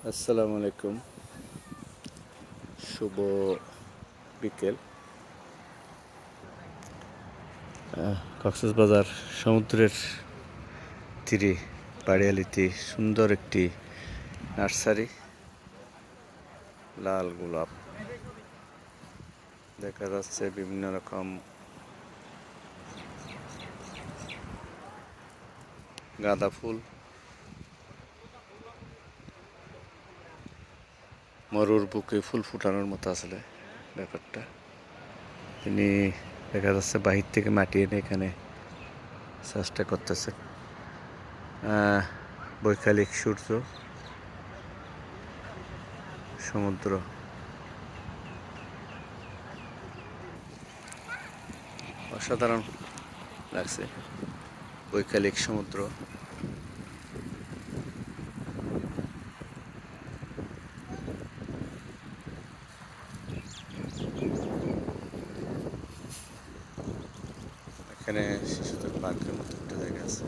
আসসালামু আলাইকুম। শুভ বিকেল। কক্সবাজার সমুদ্রের তীরে বাড়িয়ালিতে সুন্দর একটি নার্সারি। লাল গোলাপ দেখা যাচ্ছে, বিভিন্ন রকম গাঁদা ফুল, মরুর বুকে ফুল ফুটানোর মতো আসলে ব্যাপারটা। তিনি দেখা যাচ্ছে বাহির থেকে মাটি এনে এখানে চেষ্টা করতেছেন। বৈকালিক সূর্য, সমুদ্র, অসাধারণ লাগছে। বৈকালিক সমুদ্র, এখানে শিশুদের পার্কের মতো একটা জায়গা আছে।